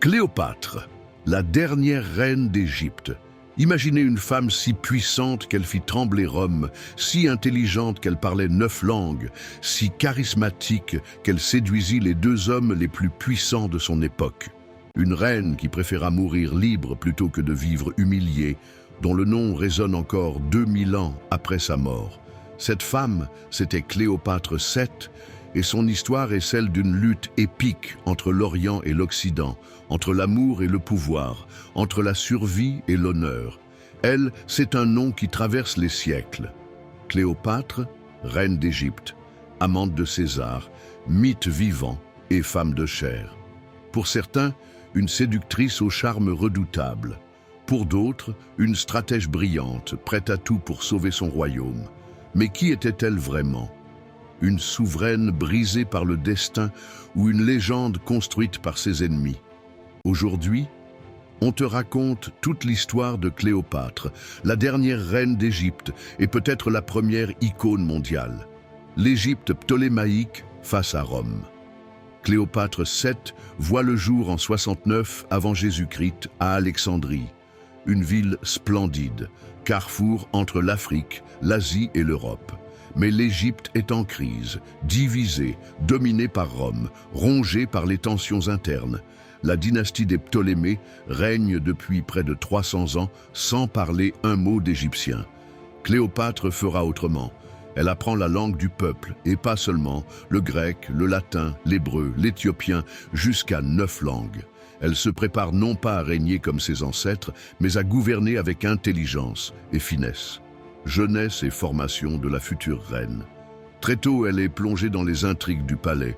Cléopâtre, la dernière reine d'Égypte. Imaginez une femme si puissante qu'elle fit trembler Rome, si intelligente qu'elle parlait 9 langues, si charismatique qu'elle séduisit les 2 hommes les plus puissants de son époque. Une reine qui préféra mourir libre plutôt que de vivre humiliée, dont le nom résonne encore 2000 ans après sa mort. Cette femme, c'était Cléopâtre VII, et son histoire est celle d'une lutte épique entre l'Orient et l'Occident, entre l'amour et le pouvoir, entre la survie et l'honneur. Elle, c'est un nom qui traverse les siècles. Cléopâtre, reine d'Égypte, amante de César, mythe vivant et femme de chair. Pour certains, une séductrice au charme redoutable. Pour d'autres, une stratège brillante, prête à tout pour sauver son royaume. Mais qui était-elle vraiment ? Une souveraine brisée par le destin ou une légende construite par ses ennemis? Aujourd'hui, on te raconte toute l'histoire de Cléopâtre, la dernière reine d'Égypte et peut-être la première icône mondiale. L'Égypte ptolémaïque face à Rome. Cléopâtre VII voit le jour en 69 avant Jésus-Christ à Alexandrie, une ville splendide, carrefour entre l'Afrique, l'Asie et l'Europe. Mais l'Égypte est en crise, divisée, dominée par Rome, rongée par les tensions internes. La dynastie des Ptolémées règne depuis près de 300 ans sans parler un mot d'égyptien. Cléopâtre fera autrement. Elle apprend la langue du peuple, et pas seulement, le grec, le latin, l'hébreu, l'éthiopien, jusqu'à 9 langues. Elle se prépare non pas à régner comme ses ancêtres, mais à gouverner avec intelligence et finesse. Jeunesse et formation de la future reine. Très tôt, elle est plongée dans les intrigues du palais.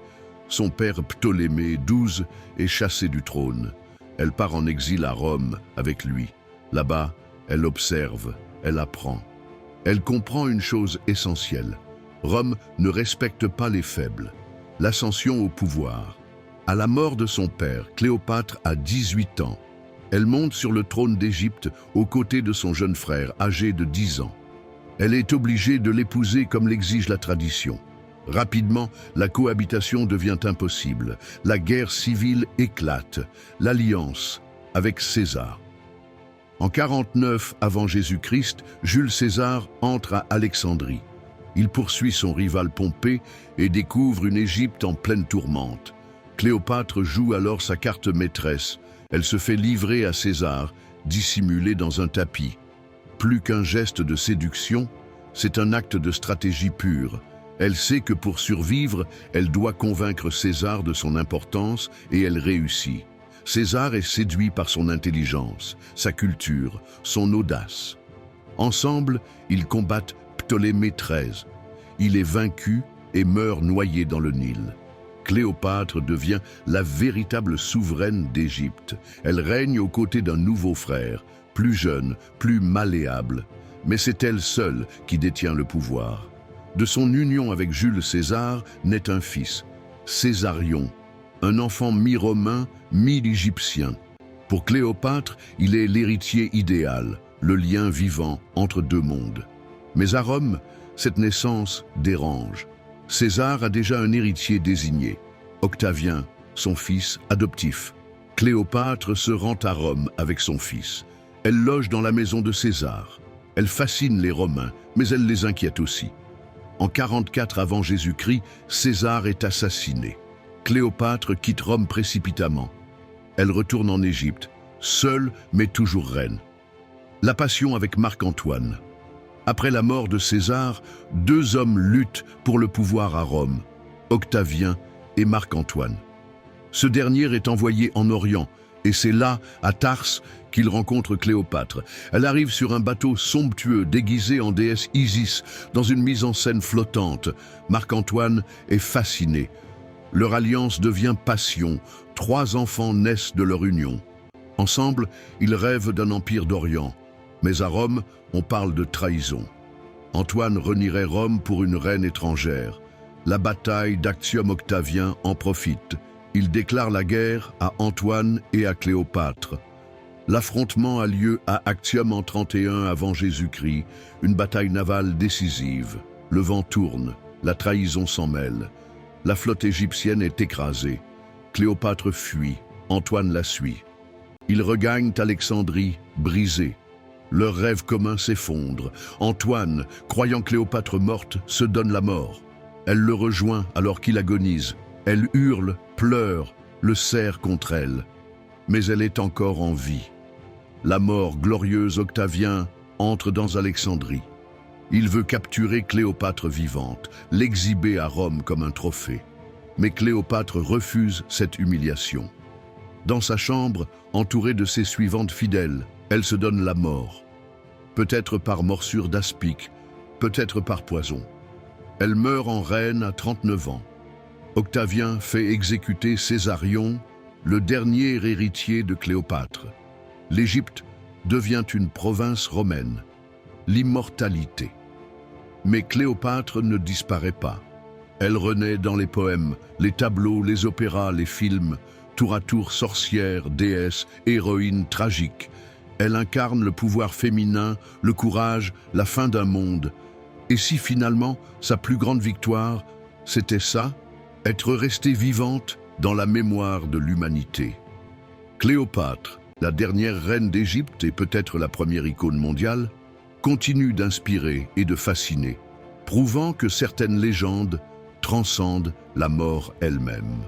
Son père Ptolémée XII est chassé du trône. Elle part en exil à Rome avec lui. Là-bas, elle observe, elle apprend. Elle comprend une chose essentielle. Rome ne respecte pas les faibles. L'ascension au pouvoir. À la mort de son père, Cléopâtre a 18 ans. Elle monte sur le trône d'Égypte aux côtés de son jeune frère, âgé de 10 ans. Elle est obligée de l'épouser comme l'exige la tradition. Rapidement, la cohabitation devient impossible. La guerre civile éclate. L'alliance avec César. En 49 avant Jésus-Christ, Jules César entre à Alexandrie. Il poursuit son rival Pompée et découvre une Égypte en pleine tourmente. Cléopâtre joue alors sa carte maîtresse. Elle se fait livrer à César, dissimulée dans un tapis. Plus qu'un geste de séduction, c'est un acte de stratégie pure. Elle sait que pour survivre, elle doit convaincre César de son importance et elle réussit. César est séduit par son intelligence, sa culture, son audace. Ensemble, ils combattent Ptolémée XIII. Il est vaincu et meurt noyé dans le Nil. Cléopâtre devient la véritable souveraine d'Égypte. Elle règne aux côtés d'un nouveau frère, plus jeune, plus malléable. Mais c'est elle seule qui détient le pouvoir. De son union avec Jules César naît un fils, Césarion, un enfant mi-romain, mi-égyptien. Pour Cléopâtre, il est l'héritier idéal, le lien vivant entre 2 mondes. Mais à Rome, cette naissance dérange. César a déjà un héritier désigné, Octavien, son fils adoptif. Cléopâtre se rend à Rome avec son fils. Elle loge dans la maison de César. Elle fascine les Romains, mais elle les inquiète aussi. En 44 avant Jésus-Christ, César est assassiné. Cléopâtre quitte Rome précipitamment. Elle retourne en Égypte, seule mais toujours reine. La passion avec Marc-Antoine. Après la mort de César, 2 hommes luttent pour le pouvoir à Rome, Octavien et Marc-Antoine. Ce dernier est envoyé en Orient, et c'est là, à Tarse, qu'il rencontre Cléopâtre. Elle arrive sur un bateau somptueux, déguisé en déesse Isis, dans une mise en scène flottante. Marc-Antoine est fasciné. Leur alliance devient passion. 3 enfants naissent de leur union. Ensemble, ils rêvent d'un empire d'Orient. Mais à Rome, on parle de trahison. Antoine renierait Rome pour une reine étrangère. La bataille d'Actium Octavien en profite. Il déclare la guerre à Antoine et à Cléopâtre. L'affrontement a lieu à Actium en 31 avant Jésus-Christ, une bataille navale décisive. Le vent tourne, la trahison s'en mêle. La flotte égyptienne est écrasée. Cléopâtre fuit. Antoine la suit. Ils regagnent Alexandrie, brisés. Leur rêve commun s'effondre. Antoine, croyant Cléopâtre morte, se donne la mort. Elle le rejoint alors qu'il agonise. Elle hurle, pleure, le serre contre elle. Mais elle est encore en vie. La mort glorieuse Octavien entre dans Alexandrie. Il veut capturer Cléopâtre vivante, l'exhiber à Rome comme un trophée. Mais Cléopâtre refuse cette humiliation. Dans sa chambre, entourée de ses suivantes fidèles, elle se donne la mort. Peut-être par morsure d'aspic, peut-être par poison. Elle meurt en reine à 39 ans. Octavien fait exécuter Césarion, le dernier héritier de Cléopâtre. L'Égypte devient une province romaine. L'immortalité. Mais Cléopâtre ne disparaît pas. Elle renaît dans les poèmes, les tableaux, les opéras, les films, tour à tour sorcière, déesse, héroïne tragique. Elle incarne le pouvoir féminin, le courage, la fin d'un monde. Et si finalement, sa plus grande victoire, c'était ça, être restée vivante dans la mémoire de l'humanité. Cléopâtre, la dernière reine d'Égypte et peut-être la première icône mondiale, continue d'inspirer et de fasciner, prouvant que certaines légendes transcendent la mort elle-même.